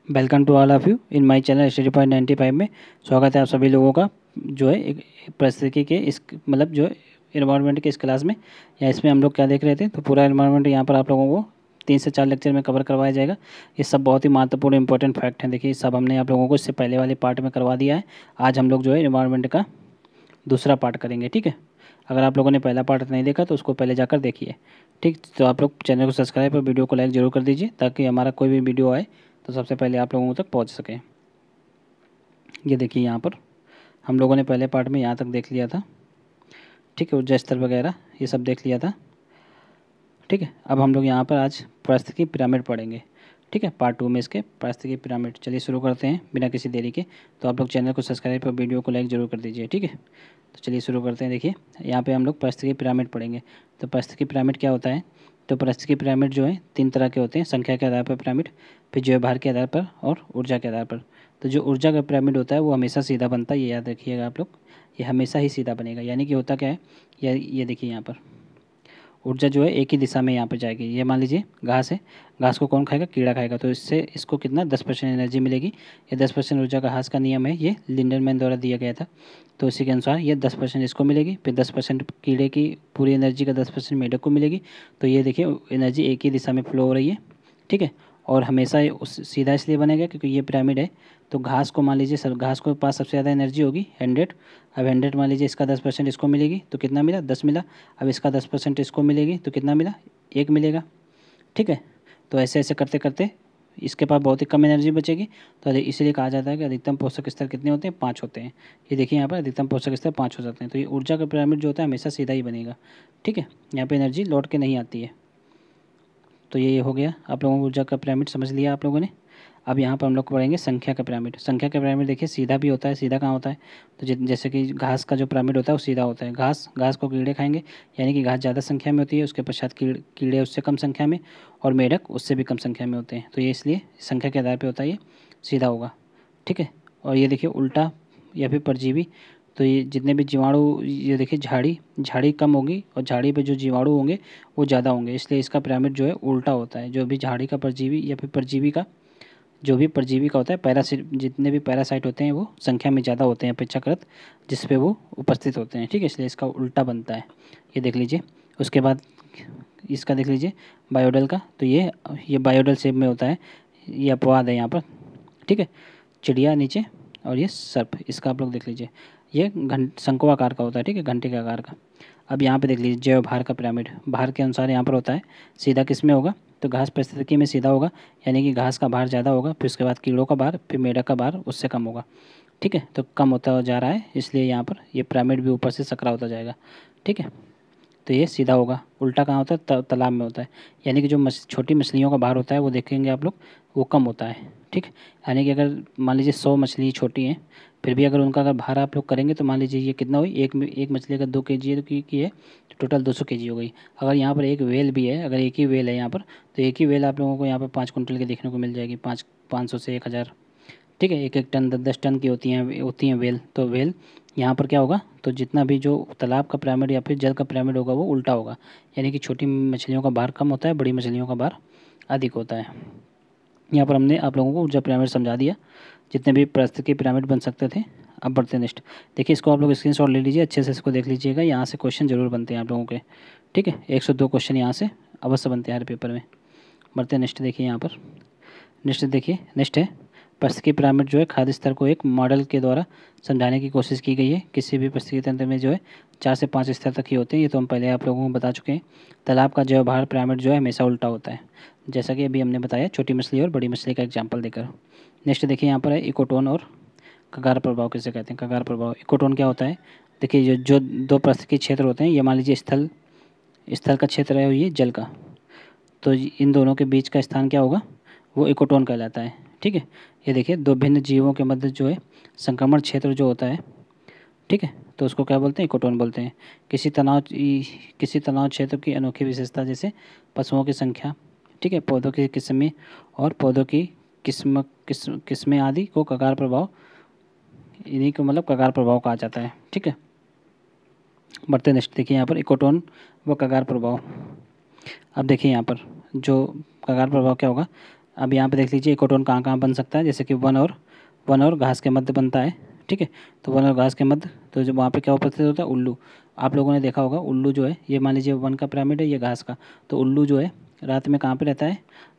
Welcome to all of you in my channel study point 95 में स्वागत है आप सभी लोगों का जो है एक परिस्थिति के इस मतलब जो इन्वायरमेंट के इस क्लास में या इसमें हम लोग क्या देख रहे थे। तो पूरा इन्वायरमेंट यहाँ पर आप लोगों को 3 से 4 लेक्चर में कवर करवाया जाएगा। ये सब बहुत ही महत्वपूर्ण इंपॉर्टेंट फैक्ट हैं। देखिए सब हमने आप लोगों को इससे पहले वाले पार्ट में करवा दिया है। आज हम लोग जो है इन्वायरमेंट का दूसरा पार्ट करेंगे, ठीक है। अगर आप लोगों ने पहला पार्ट नहीं देखा तो उसको पहले जाकर देखिए, ठीक। तो आप लोग चैनल को सब्सक्राइब और वीडियो को लाइक ज़रूर कर दीजिए ताकि हमारा कोई भी वीडियो आए तो सबसे पहले आप लोगों तक पहुंच सके। ये देखिए यहाँ पर हम लोगों ने पहले पार्ट में यहाँ तक देख लिया था, ठीक है। ऊर्जा स्तर वगैरह ये सब देख लिया था, ठीक है। अब हम लोग यहाँ पर आज पारिस्थितिकी पिरामिड पढ़ेंगे, ठीक है। पार्ट 2 में इसके पारिस्थितिकी पिरामिड। चलिए शुरू करते हैं बिना किसी देरी के। तो आप लोग चैनल को सब्सक्राइब और वीडियो को लाइक ज़रूर कर दीजिए, ठीक है। तो चलिए शुरू करते हैं। देखिए यहाँ पे हम लोग पारिस्थितिकी पिरामिड पढ़ेंगे। तो पारिस्थितिकी पिरामिड क्या होता है? तो पारिस्थितिकी पिरामिड जो है 3 तरह के होते हैं, संख्या के आधार पर पिरामिड, फिर जो है भार के आधार पर और ऊर्जा के आधार पर। तो जो ऊर्जा का पिरामिड होता है वो हमेशा सीधा बनता है, ये याद रखिएगा आप लोग। ये हमेशा ही सीधा बनेगा, यानी कि होता क्या है, ये देखिए यहाँ पर ऊर्जा जो है एक ही दिशा में यहाँ पे जाएगी। ये मान लीजिए घास है, घास को कौन खाएगा? कीड़ा खाएगा। तो इससे इसको कितना 10% एनर्जी मिलेगी। ये 10% ऊर्जा का घास का नियम है, ये लिंडरमैन द्वारा दिया गया था। तो इसी के अनुसार ये 10% इसको मिलेगी, फिर 10% कीड़े की पूरी एनर्जी का 10% मेढक को मिलेगी। तो ये देखिए एनर्जी एक ही दिशा में फ्लो हो रही है, ठीक है। और हमेशा ये उस सीधा इसलिए बनेगा क्योंकि ये पिरामिड है। तो घास को मान लीजिए सब घास को पास सबसे ज़्यादा एनर्जी होगी 100। अब 100 मान लीजिए इसका 10% इसको मिलेगी तो कितना मिला? 10 मिला। अब इसका 10% इसको मिलेगी तो कितना मिला? 1 मिलेगा, ठीक है। तो ऐसे ऐसे करते करते इसके पास बहुत ही कम एनर्जी बचेगी। तो इसीलिए कहा जाता है कि अधिकतम पोषक स्तर कितने होते हैं? 5 होते हैं। ये देखिए यहाँ पर अधिकतम पोषक स्तर 5 हो जाते हैं। तो ये ऊर्जा का पिरामिड जो होता है हमेशा सीधा ही बनेगा, ठीक है। यहाँ पे एनर्जी लौट के नहीं आती है। तो ये हो गया, आप लोगों को ऊर्जा का पिरामिड समझ लिया आप लोगों ने। अब यहाँ पर हम लोग पढ़ेंगे संख्या का पिरामिड। संख्या का पिरामिड देखिए सीधा भी होता है। सीधा कहाँ होता है? तो जैसे कि घास का जो पिरामिड होता है वो सीधा होता है। घास घास को कीड़े खाएंगे, यानी कि घास ज़्यादा संख्या में होती है, उसके पश्चात कीड़े उससे कम संख्या में, और मेढक उससे भी कम संख्या में होते हैं। तो ये इसलिए संख्या के आधार पर होता है, ये सीधा होगा, ठीक है। और ये देखिए उल्टा या फिर परजीवी। तो ये जितने भी जीवाणु, ये देखिए झाड़ी कम होगी और झाड़ी पे जो जीवाणु होंगे वो ज़्यादा होंगे, इसलिए इसका पिरामिड जो है उल्टा होता है। जो भी झाड़ी का परजीवी या फिर परजीवी का जो भी परजीवी का होता है, पैरासाइट जितने भी पैरासाइट होते हैं वो संख्या में ज़्यादा होते हैं अपेक्षाकृत जिस पे वो उपस्थित होते हैं, ठीक है। इसलिए इसका उल्टा बनता है, ये देख लीजिए। उसके बाद इसका देख लीजिए बायोडल का। तो ये बायोडल शेप में होता है, ये अपवाद है यहाँ पर, ठीक है। चिड़िया नीचे और ये सर्प, इसका आप लोग देख लीजिए। ये शंकु आकार का होता है, ठीक है, घंटे के आकार का। अब यहाँ पे देख लीजिए जैव भार का पिरामिड। भार के अनुसार यहाँ पर होता है, सीधा किस में होगा? तो घास परिस्थितिकी में सीधा होगा, यानी कि घास का भार ज़्यादा होगा, फिर उसके बाद कीड़ों का भार, फिर मेढक का भार उससे कम होगा, ठीक है। तो कम होता जा रहा है, इसलिए यहाँ पर ये पिरामिड भी ऊपर से सकरा होता जाएगा, ठीक है। तो ये सीधा होगा। उल्टा कहाँ होता है? तालाब में होता है, यानी कि जो छोटी मछलियों का भार होता है वो देखेंगे आप लोग, वो कम होता है, ठीक है। यानी कि अगर मान लीजिए 100 मछली छोटी हैं, फिर भी अगर उनका अगर भार आप लोग करेंगे तो मान लीजिए ये कितना हुई, एक मछली अगर 2 kg है की है तो टोटल 200 kg हो गई। अगर यहाँ पर एक वेल भी है, अगर एक ही वेल है यहाँ पर, तो एक ही वेल आप लोगों को यहाँ पर 5 कुंटल की देखने को मिल जाएगी, 500 से 1000, ठीक है। 1 टन 10 टन की होती हैं वेल। तो वेल यहाँ पर क्या होगा? तो जितना भी जो तालाब का पिरामिड या फिर जल का पिरामिड होगा वो उल्टा होगा, यानी कि छोटी मछलियों का भार कम होता है, बड़ी मछलियों का भार अधिक होता है। यहाँ पर हमने आप लोगों को ऊर्जा पिरामिड समझा दिया, जितने भी पारिस्थितिकी पिरामिड बन सकते थे। अब बढ़ते हैं नेक्स्ट। देखिए इसको आप लोग स्क्रीनशॉट ले लीजिए, अच्छे से इसको देख लीजिएगा, यहाँ से क्वेश्चन जरूर बनते हैं आप लोगों के, ठीक है। 102 क्वेश्चन यहाँ से अवश्य बनते हैं हर पेपर में। बढ़ते हैं नेक्स्ट। देखिए यहाँ पर नेक्स्ट देखिए, नेक्स्ट है पारिस्थितिकी पिरामिड जो है खाद्य स्तर को एक मॉडल के द्वारा समझाने की कोशिश की गई है। किसी भी पारिस्थितिकी तंत्र में जो है 4 से 5 स्तर तक ही होते हैं, ये तो हम पहले आप लोगों को बता चुके हैं। तालाब का जैव भार पिरामिड जो है हमेशा उल्टा होता है, जैसा कि अभी हमने बताया छोटी मछली और बड़ी मछली का एग्जाम्पल देकर। नेक्स्ट देखिए यहाँ पर है इकोटोन और कगार प्रभाव किसे कहते हैं? कगार प्रभाव। इकोटोन क्या होता है? देखिए जो 2 पारिस्थितिकी क्षेत्र होते हैं, ये मान लीजिए स्थल का क्षेत्र है और ये जल का, तो इन दोनों के बीच का स्थान क्या होगा? वो इकोटोन कहलाता है, ठीक है। ये देखिए 2 भिन्न जीवों के मध्य जो है संक्रमण क्षेत्र जो होता है, ठीक है, तो उसको क्या बोलते हैं? इकोटोन बोलते हैं। किसी तनाव क्षेत्र की अनोखी विशेषता, जैसे पशुओं की संख्या, ठीक है, पौधों की किस्में और पौधों की किस्में आदि को कगार प्रभाव, इन्हीं को मतलब कगार प्रभाव कहा जाता है, ठीक है। बढ़ते नेक्स्ट। देखिए यहाँ पर इकोटोन व कगार प्रभाव। अब देखिए यहाँ पर जो कगार प्रभाव क्या होगा? अब यहाँ पे देख लीजिए इकोटोन कहाँ कहाँ बन सकता है, जैसे कि वन और घास के मध्य बनता है, ठीक है। तो वन और घास के मध्य, तो जब वहाँ पे क्या उपस्थित होता है, उल्लू। आप लोगों ने देखा होगा उल्लू जो है, ये मान लीजिए वन का पिरामिड है, ये घास का। तो उल्लू जो है रात में कहाँ पे रहता है,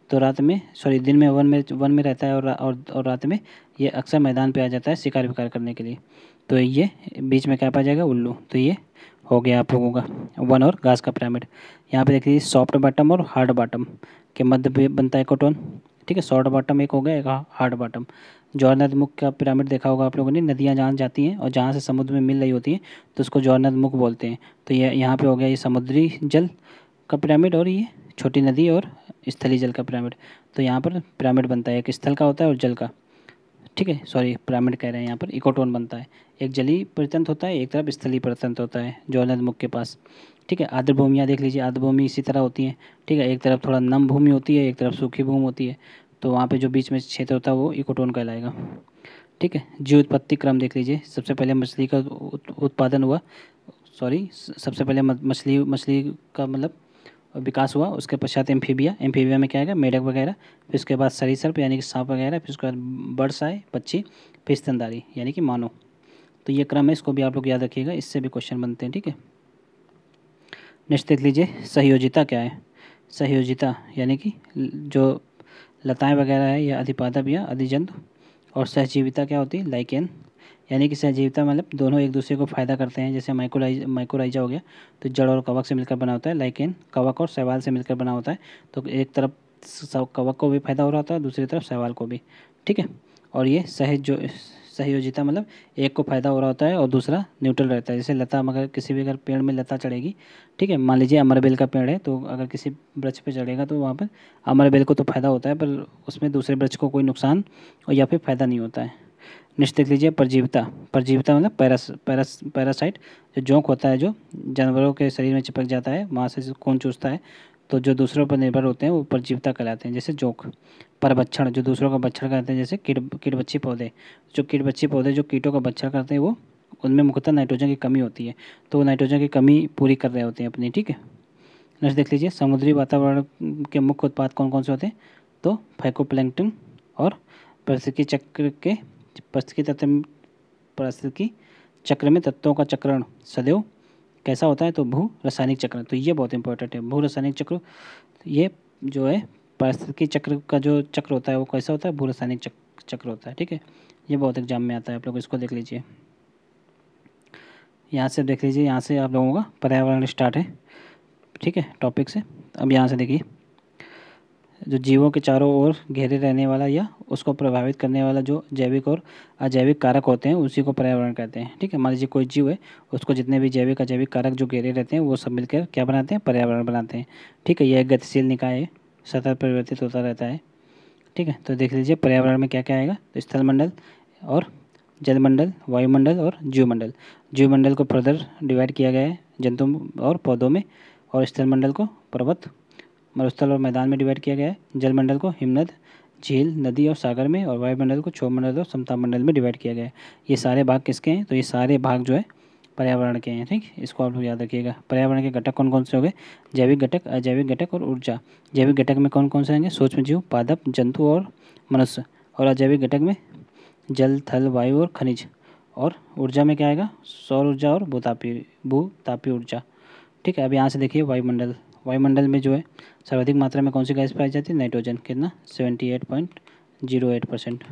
तो रात में सॉरी दिन में वन में रहता है, और रात में ये अक्सर मैदान पे आ जाता है शिकार विकार करने के लिए। तो ये बीच में क्या पाया जाएगा, उल्लू। तो ये हो गया आप लोगों का वन और घास का पिरामिड। यहाँ पे देखिए सॉफ्ट बॉटम और हार्ड बॉटम के मध्य पे बनता है इकोटोन, ठीक है। सॉफ्ट बॉटम एक हो गया, एक हार्ड बॉटम। जवाहरनद का पिरामिड देखा होगा आप लोगों ने, नदियाँ जहाँ जाती हैं और जहाँ से समुद्र में मिल रही होती हैं तो उसको जवाहरनद बोलते हैं। तो ये यहाँ पे हो गया ये समुद्री जल का पिरामिड, और ये छोटी नदी और स्थलीय जल का पिरामिड। तो यहाँ पर पिरामिड बनता है, एक स्थल का होता है और जल का, ठीक है। सॉरी पिरामिड कह रहे हैं, यहाँ पर इकोटोन बनता है। एक जलीय प्रतंत्र होता है, एक तरफ स्थलीय प्रतंत्र होता है जवाहरनद के पास, ठीक है। आर्द्र भूमियाँ देख लीजिए, आर्द्र भूमि इसी तरह होती हैं, ठीक है। एक तरफ थोड़ा नम भूमि होती है, एक तरफ सूखी भूमि होती है। तो वहाँ पे जो बीच में क्षेत्र होता है वो इकोटोन कहलाएगा, ठीक है। जीव उत्पत्ति क्रम देख लीजिए, सबसे पहले मछली का उत्पादन हुआ, सॉरी सबसे पहले मछली का मतलब विकास हुआ। उसके पश्चात एम्फीबिया में क्या आएगा, मेढक वगैरह। फिर उसके बाद सरीसृप यानी कि सांप वगैरह। फिर उसके बाद बर्ड्स आए, पक्षी। फिर स्तनधारी यानी कि मानव। तो ये क्रम है, इसको भी आप लोग याद रखिएगा, इससे भी क्वेश्चन बनते हैं, ठीक है। नेक्स्ट देख लीजिए सहयोजिता क्या है। सहयोजिता यानी कि जो लताएं वगैरह है या अधिपादप या अधिजंत। और सहजीविता क्या होती है, लाइकेन। यानी कि सहजीविता मतलब दोनों एक दूसरे को फ़ायदा करते हैं, जैसे माइकोराइजा हो गया तो जड़ और कवक से मिलकर बना होता है, लाइकेन कवक और शैवाल से मिलकर बना होता है। तो एक तरफ कवक को भी फायदा हो रहा होता है, दूसरी तरफ शैवाल को भी, ठीक है। और ये सहयोजिता मतलब एक को फायदा हो रहा होता है और दूसरा न्यूट्रल रहता है। जैसे लता, मगर किसी भी अगर पेड़ में लता चढ़ेगी, ठीक है, मान लीजिए अमरबेल का पेड़ है, तो अगर किसी वृक्ष पे चढ़ेगा तो वहाँ पर अमरबेल को तो फायदा होता है, पर उसमें दूसरे वृक्ष को कोई नुकसान और या फिर फायदा नहीं होता है। नेक्स्ट देख लीजिए परजीविता। परजीविता मतलब पैरासाइट, जो जोंक होता है, जो जानवरों के शरीर में चिपक जाता है, वहाँ से खून चूसता है, तो जो दूसरों पर निर्भर होते हैं वो परजीविता कहलाते हैं, जैसे जोंक। परभक्षण, जो दूसरों का भक्षण करते हैं, जैसे कीटबच्ची पौधे। जो कीटबच्ची पौधे जो कीटों का भक्षण करते हैं, वो उनमें मुख्यतः नाइट्रोजन की कमी होती है, तो वो नाइट्रोजन की कमी पूरी कर रहे होते हैं अपनी, ठीक है। नेक्स्ट देख लीजिए समुद्री वातावरण के मुख्य उत्पाद कौन कौन से होते हैं, तो फाइकोप्लैंक्टन और पारिस्थितिकी चक्र के पारिस्थितिकी चक्र में तत्वों का चक्रण सदैव कैसा होता है, तो भू रासायनिक चक्र। तो ये बहुत इंपॉर्टेंट है, भू रासायनिक चक्र। ये जो है पारिस्थितिकी चक्र का जो चक्र होता है वो कैसा होता है, भू रासायनिक चक्र होता है, ठीक है। ये बहुत एग्जाम में आता है, आप लोग इसको देख लीजिए। यहाँ से देख लीजिए, यहाँ से आप लोगों का पर्यावरण स्टार्ट है, ठीक है, टॉपिक से। अब यहाँ से देखिए, जो जीवों के चारों ओर घेरे रहने वाला या उसको प्रभावित करने वाला जो जैविक और अजैविक कारक होते हैं उसी को पर्यावरण कहते हैं, ठीक है। मान लीजिए कोई जीव है, उसको जितने भी जैविक अजैविक कारक जो घेरे रहते हैं वो सब मिलकर क्या बनाते हैं, पर्यावरण बनाते हैं, ठीक है। यह एक गतिशील निकाय है, सतत परिवर्तित होता रहता है, ठीक है। तो देख लीजिए पर्यावरण में क्या क्या आएगा, तो स्थलमंडल और जलमंडल, वायुमंडल और जीवमंडल। जीवमंडल को फर्दर डिवाइड किया गया है जंतु और पौधों में, और स्थलमंडल को पर्वत, मरुस्थल और मैदान में डिवाइड किया गया है। जलमंडल को हिमनद, झील, नदी और सागर में, और वायुमंडल को क्षोभमंडल और समताप मंडल में डिवाइड किया गया है। ये सारे भाग किसके हैं, तो ये सारे भाग जो है पर्यावरण के हैं, ठीक। इसको आप लोग याद रखिएगा। पर्यावरण के घटक कौन कौन से हो गए, जैविक घटक, अजैविक घटक और ऊर्जा। जैविक घटक में कौन कौन से आएंगे, सूक्ष्म जीव, पादप, जंतु और मनुष्य। और अजैविक घटक में जल, थल, वायु और खनिज। और ऊर्जा में क्या आएगा, सौर ऊर्जा और भूतापीय ऊर्जा, ठीक है। अब यहाँ से देखिए वायुमंडल। वायुमंडल में जो है सर्वाधिक मात्रा में कौन सी गैस पाई जाती है, नाइट्रोजन। कितना, 78.08%।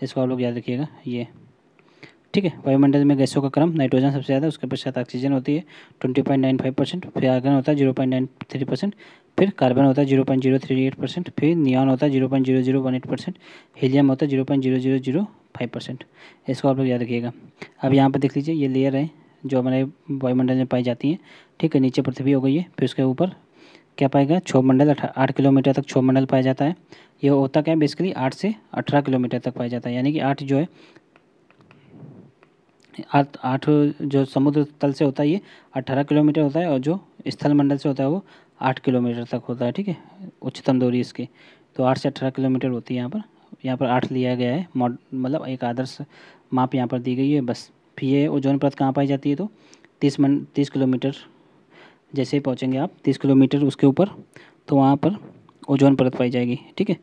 इसको आप लोग याद रखिएगा ये, ठीक है। वायुमंडल में गैसों का क्रम, नाइट्रोजन सबसे ज़्यादा, उसके पश्चात ऑक्सीजन होती है 20.95%, फिर आर्गन होता है 0.93%, फिर कार्बन होता है 0.038%, फिर नियॉन होता है 0.0018%, हीलियम होता है 0.0005%। इसको आप लोग याद रखिएगा। अब यहाँ पर देख लीजिए ये लेयर है जो हमारे वायुमंडल में पाई जाती हैं, ठीक है। नीचे पृथ्वी हो गई है, फिर उसके ऊपर क्या पाएगा, क्षोभमंडल। 8 किलोमीटर तक क्षोभमंडल पाया जाता है। ये होता क्या है, बेसिकली 8 से 18 किलोमीटर तक पाया जाता है, यानी कि 8 जो है, 8 जो समुद्र तल से होता है ये 18 किलोमीटर होता है, और जो स्थल मंडल से होता है वो 8 किलोमीटर तक होता है, ठीक है, उच्चतम दूरी इसकी। तो 8 से 18 किलोमीटर होती है यहाँ पर 8 लिया गया है, मतलब एक आदर्श माप यहाँ पर दी गई है बस। फिर ये ओजोन परत कहाँ पाई जाती है, तो 30 किलोमीटर जैसे ही पहुँचेंगे आप 30 किलोमीटर उसके ऊपर, तो वहाँ पर ओजोन परत पाई जाएगी, ठीक है।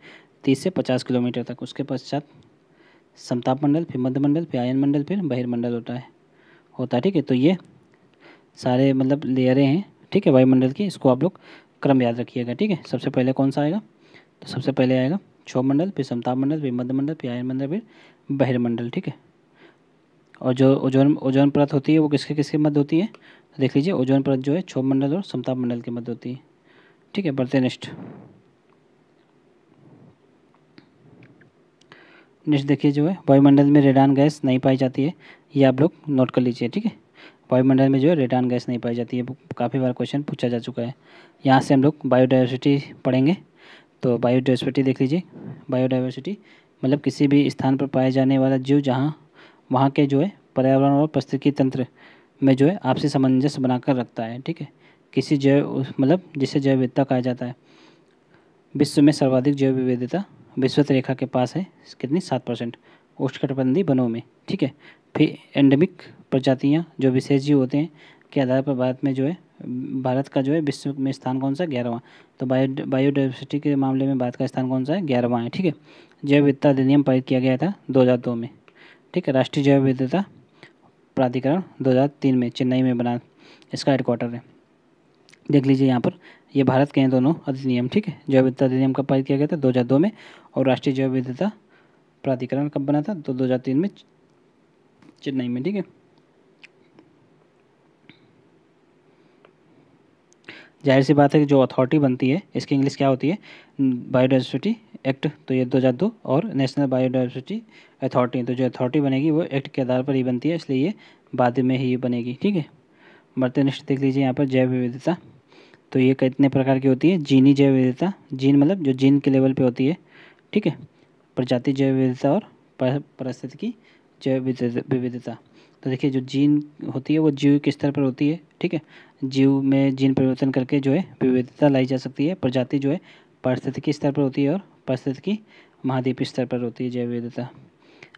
30 से 50 किलोमीटर तक। उसके पश्चात समताप मंडल, फिर मध्य मंडल, फिर आयन मंडल, फिर बहिर्मंडल होता है ठीक है। तो ये सारे मतलब लेयरें हैं ठीक है वायुमंडल की, इसको आप लोग क्रम याद रखिएगा ठीक है। सबसे पहले कौन सा आएगा, तो सबसे पहले आएगा क्षोभ मंडल, फिर समताप मंडल, फिर मध्य मंडल, फिर आयन मंडल, फिर बहिर्मंडल ठीक है। और जो ओजोन परत होती है वो किसके किसके मध्य होती है, तो देख लीजिए ओजोन परत जो है क्षोभ मंडल और समताप मंडल के मध्य होती है ठीक है। बढ़ते नेक्स्ट देखिए जो है वायुमंडल में रेडान गैस नहीं पाई जाती है, ये आप लोग नोट कर लीजिए ठीक है। वायुमंडल में जो है रेडान गैस नहीं पाई जाती है, काफ़ी बार क्वेश्चन पूछा जा चुका है। यहाँ से हम लोग बायोडाइवर्सिटी पढ़ेंगे। तो बायोडाइवर्सिटी देख लीजिए, बायोडाइवर्सिटी मतलब किसी भी स्थान पर पाए जाने वाला जीव जहाँ वहाँ के जो है पर्यावरण और पारिस्थितिकी तंत्र में जो है आपसी सामंजस्य बनाकर रखता है ठीक है। किसी जैव मतलब जिसे जैव विविधता कहा जाता है। विश्व में सर्वाधिक जैव विविधता विश्वत रेखा के पास है कितनी, 7% उष्णकटिबंधीय वनों में ठीक है। फिर एंडेमिक प्रजातियाँ जो विशेष जीव होते हैं के आधार पर भारत में जो है भारत का जो है विश्व में स्थान कौन सा, 11वां। तो बायोडाइवर्सिटी के मामले में भारत का स्थान कौन सा है, 11वां है ठीक है। जैव विविधता अधिनियम पारित किया गया था 2002 में ठीक है। राष्ट्रीय जैव विविधता प्राधिकरण 2003 में चेन्नई में बना, इसका हेडक्वार्टर है। देख लीजिए यहाँ पर ये भारत के हैं दोनों अधिनियम ठीक है। जैव विविधता अधिनियम कब पारित किया गया था, 2002 में। और राष्ट्रीय जैव विविधता प्राधिकरण कब बना था, तो 2003 में चेन्नई में ठीक है। जाहिर सी बात है कि जो अथॉरिटी बनती है इसकी इंग्लिश क्या होती है, बायोडाइवर्सिटी एक्ट, तो ये 2002 और नेशनल बायोडाइवर्सिटी अथॉरिटी। तो जो अथॉरिटी बनेगी वो एक्ट के आधार पर ही बनती है, इसलिए ये बाद में ही बनेगी ठीक है। बढ़ते नेक्स्ट देख लीजिए यहाँ पर जैव विविधता। तो ये कितने प्रकार की होती है, जीनी जैव विविधता, जीन मतलब जो जीन के लेवल पे होती है ठीक है। प्रजाति जैव विविधता और पारिस्थितिकी जैव विविधता। तो देखिए जो जीन होती है वो जीव के स्तर पर होती है ठीक है। जीव में जीन परिवर्तन करके जो है विविधता लाई जा सकती है। प्रजाति जो है पारिस्थितिकी स्तर पर होती है और पारिस्थितिकी महाद्वीपीय स्तर पर होती है जैव विविधता।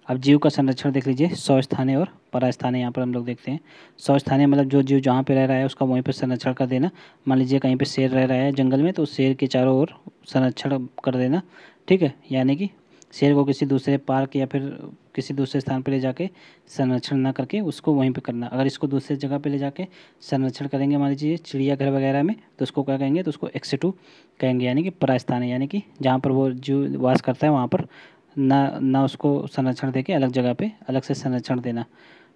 अब जीव का संरक्षण देख लीजिए, स्वस्थानीय और परास्थानीय यहाँ पर हम लोग देखते हैं। स्वस्थानीय मतलब जो जीव जहाँ पे रह रहा है उसका वहीं पर संरक्षण कर देना। मान लीजिए कहीं पे शेर रह रहा है जंगल में, तो शेर के चारों ओर संरक्षण कर देना ठीक है। यानी कि शेर को किसी दूसरे पार्क या फिर किसी दूसरे स्थान पर ले जाके संरक्षण ना करके उसको वहीं पे करना। अगर इसको दूसरे जगह पे ले जाके संरक्षण करेंगे मान लीजिए चिड़ियाघर वगैरह में, तो उसको क्या कहेंगे, तो उसको एक्सेटू कहेंगे, यानी कि परास्थानीय, यानी कि जहाँ पर वो जीव वास करता है वहाँ पर ना उसको संरक्षण देके अलग जगह पे अलग से संरक्षण देना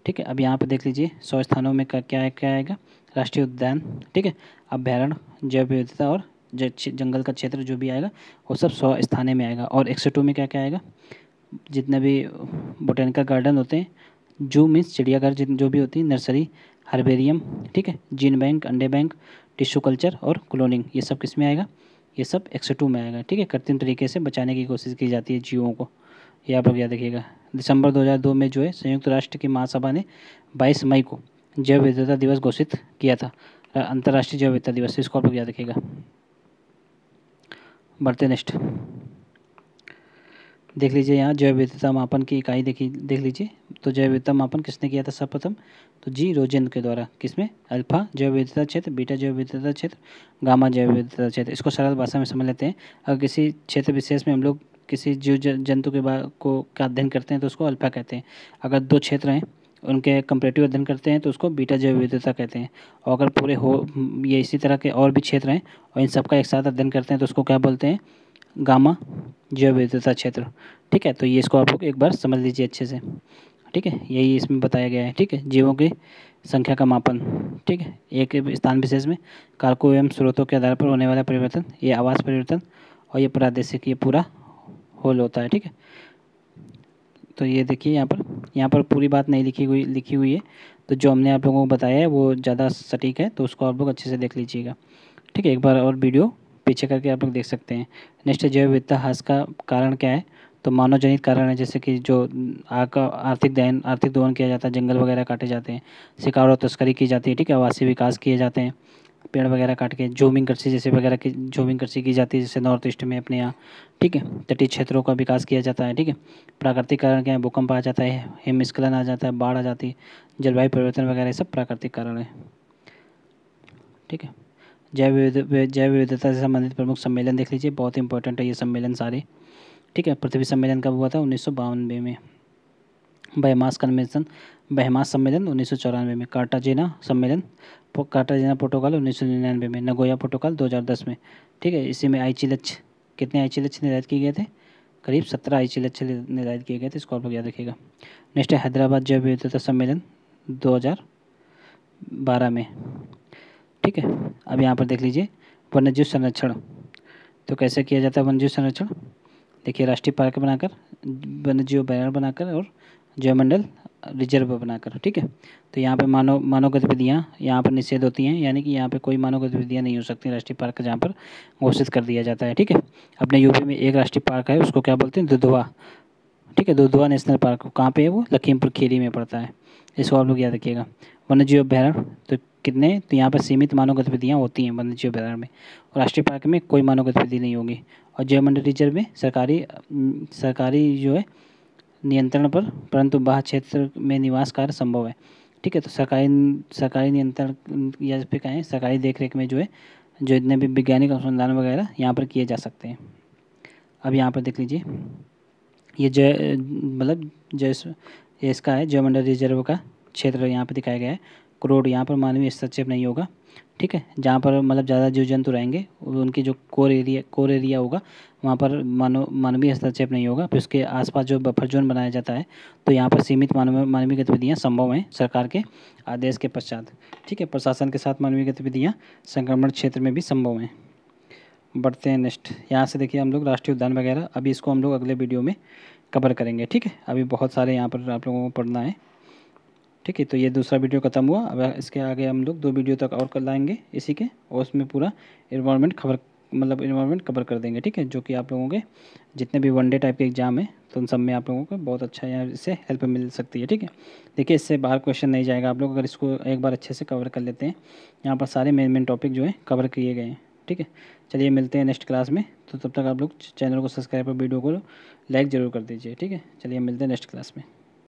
ठीक है। अब यहाँ पे देख लीजिए 100 स्थानों में क्या आएगा, राष्ट्रीय उद्यान ठीक है, अभ्यारण्य, जैव विविधता और जंगल का क्षेत्र जो भी आएगा वो सब 100 स्थानों में आएगा। और 102 में क्या आएगा, जितने भी बोटेनिकल गार्डन होते हैं, जू मीन्स चिड़ियाघर जो भी होती है, नर्सरी, हर्बेरियम ठीक है, जीन बैंक, अंडे बैंक, टिश्यू कल्चर और क्लोनिंग, ये सब किस में आएगा, ये सब 102 में आएगा ठीक है। कृत्रिम तरीके से बचाने की कोशिश की जाती है जीवों को, ये आप लोग याद रखिएगा। दिसंबर 2002 में जो है संयुक्त राष्ट्र की महासभा ने 22 मई को जैव विविधता दिवस घोषित किया था, अंतर्राष्ट्रीय जैव विविधता दिवस, इसको आप लोग याद रखिएगा। बढ़ते नेक्स्ट देख लीजिए यहाँ जैव विविधता मापन की इकाई देख लीजिए। तो जैव विविधता मापन किसने किया था सर्वप्रथम, तो जी रोजेन के द्वारा। किसमें, अल्फा जैव विविधता क्षेत्र, बीटा जैव विविधता क्षेत्र, गामा जैव विविधता क्षेत्र। इसको सरल भाषा में समझ लेते हैं। अगर किसी क्षेत्र विशेष में हम लोग किसी जीव जंतु के को का अध्ययन करते हैं तो उसको अल्फा कहते हैं। अगर दो क्षेत्र हैं उनके कंपेरेटिव अध्ययन करते हैं तो उसको बीटा जैव विविधता कहते हैं। और अगर पूरे ये इसी तरह के और भी क्षेत्र हैं और इन सबका एक साथ अध्ययन करते हैं तो उसको क्या बोलते हैं, गामा जैव विविधता क्षेत्र ठीक है। तो ये इसको आप लोग एक बार समझ लीजिए अच्छे से ठीक है, यही इसमें बताया गया है ठीक है। जीवों की संख्या का मापन ठीक है, एक स्थान विशेष में कारकों एवं स्रोतों के आधार पर होने वाला परिवर्तन, ये आवास परिवर्तन और ये प्रादेशिक, ये पूरा होल होता है ठीक है। तो ये देखिए यहाँ पर पूरी बात नहीं लिखी हुई है, तो जो हमने आप लोगों को बताया है वो ज़्यादा सटीक है, तो उसको आप लोग अच्छे से देख लीजिएगा ठीक है। एक बार और वीडियो पीछे करके आप लोग देख सकते हैं। नेक्स्ट जैव विविधता ह्रास का कारण क्या है, तो मानव जनित कारण है, जैसे कि जो आर्थिक दोहन किया जाता है, जंगल वगैरह काटे जाते हैं, शिकार और तस्करी की जाती है ठीक है, आवासीय विकास किए जाते हैं, पेड़ वगैरह काट के झूमिंग कृषि जैसे वगैरह की झूमिंग कृषि की जाती है, जैसे नॉर्थ ईस्ट में अपने यहाँ ठीक है। तटीय क्षेत्रों का विकास किया जाता है ठीक है। प्राकृतिक कारण क्या है, भूकंप आ जाता है, हिमस्खलन आ जाता है, बाढ़ आ जाती है, जलवायु परिवर्तन वगैरह सब प्राकृतिक कारण है ठीक है। जैव विविधता से संबंधित प्रमुख सम्मेलन देख लीजिए, बहुत इंपॉर्टेंट है ये सम्मेलन सारे ठीक है। पृथ्वी सम्मेलन कब हुआ था? 1992 में। बहमास कन्वेंशन, बहमास सम्मेलन 1994 में। कार्टाजेना प्रोटोकॉल 1999 में। नगोया प्रोटोकॉल 2010 में। ठीक है। इसी में आईची लक्ष्य, कितने आईची लक्ष्य निर्धारित किए गए थे? करीब 17 आईची लक्ष्य निर्धारित किए गए थे। इसको आप लोग याद रखिएगा। नेक्स्ट है हैदराबाद जैव विविधता सम्मेलन 2012 में। ठीक है। अब यहाँ पर देख लीजिए वन्यजीव संरक्षण, तो कैसे किया जाता है वन्यजीव संरक्षण? देखिए, राष्ट्रीय पार्क बनाकर, वन्यजीव अभयारण्य बनाकर और जैवमंडल रिजर्व बनाकर। ठीक है। तो यहाँ पे मानव गतिविधियाँ यहाँ पर निषेध होती हैं, यानी कि यहाँ पे कोई मानव गतिविधियाँ नहीं हो सकती राष्ट्रीय पार्क जहाँ पर घोषित कर दिया जाता है। ठीक है। अपने यूपी में एक राष्ट्रीय पार्क है, उसको क्या बोलते हैं? दुधवा। ठीक है। दुधवा नेशनल पार्क कहाँ पे है? वो लखीमपुर खीरी में पड़ता है। इसको आप लोग याद रखिएगा। वन्यजीव अभयारण्य तो कितने? तो यहाँ पर सीमित मानव गतिविधियाँ होती हैं वन्यजीव अभयारण्य में, और राष्ट्रीय पार्क में कोई मानव गतिविधि नहीं होगी। और जैवमंडल रिजर्व में सरकारी जो है नियंत्रण पर, परंतु बाह्य क्षेत्र में निवास कार्य संभव है। ठीक है। तो सरकारी नियंत्रण या फिर कहें सरकारी देखरेख में जो है, जो इतने भी वैज्ञानिक अनुसंधान वगैरह यहाँ पर किए जा सकते हैं। अब यहाँ पर देख लीजिए, ये ये इसका है जैवमंडल रिजर्व का क्षेत्र यहाँ पर दिखाया गया है। करोड़, यहाँ पर मानवीय हस्तक्षेप नहीं होगा। ठीक है। जहाँ पर मतलब ज़्यादा जीव जंतु रहेंगे, उनकी जो कोर एरिया होगा, वहाँ पर मानवीय हस्तक्षेप नहीं होगा। फिर उसके आसपास जो बफर जोन बनाया जाता है, तो यहाँ पर सीमित मानवीय गतिविधियाँ संभव हैं सरकार के आदेश के पश्चात। ठीक है। प्रशासन के साथ मानवीय गतिविधियाँ संक्रमण क्षेत्र में भी संभव हैं। बढ़ते हैं नेक्स्ट। यहाँ से देखिए हम लोग राष्ट्रीय उद्यान वगैरह, अभी इसको हम लोग अगले वीडियो में कवर करेंगे। ठीक है। अभी बहुत सारे यहाँ पर आप लोगों को पढ़ना है। ठीक है। तो ये दूसरा वीडियो खत्म हुआ। अब इसके आगे हम लोग 2 वीडियो तक और कर लाएंगे इसी के, और उसमें पूरा इन्वायरमेंट कवर कर देंगे। ठीक है। जो कि आप लोगों के जितने भी वनडे टाइप के एग्जाम है, तो उन सब में आप लोगों को बहुत अच्छा यहाँ इससे हेल्प मिल सकती है। ठीक है। देखिए, इससे बाहर क्वेश्चन नहीं जाएगा आप लोग अगर इसको एक बार अच्छे से कवर कर लेते हैं। यहाँ पर सारे मेन टॉपिक जो है कवर किए गए हैं। ठीक है। चलिए मिलते हैं नेक्स्ट क्लास में। तो तब तक आप लोग चैनल को सब्सक्राइब और वीडियो को लाइक ज़रूर कर दीजिए। ठीक है। चलिए मिलते हैं नेक्स्ट क्लास में।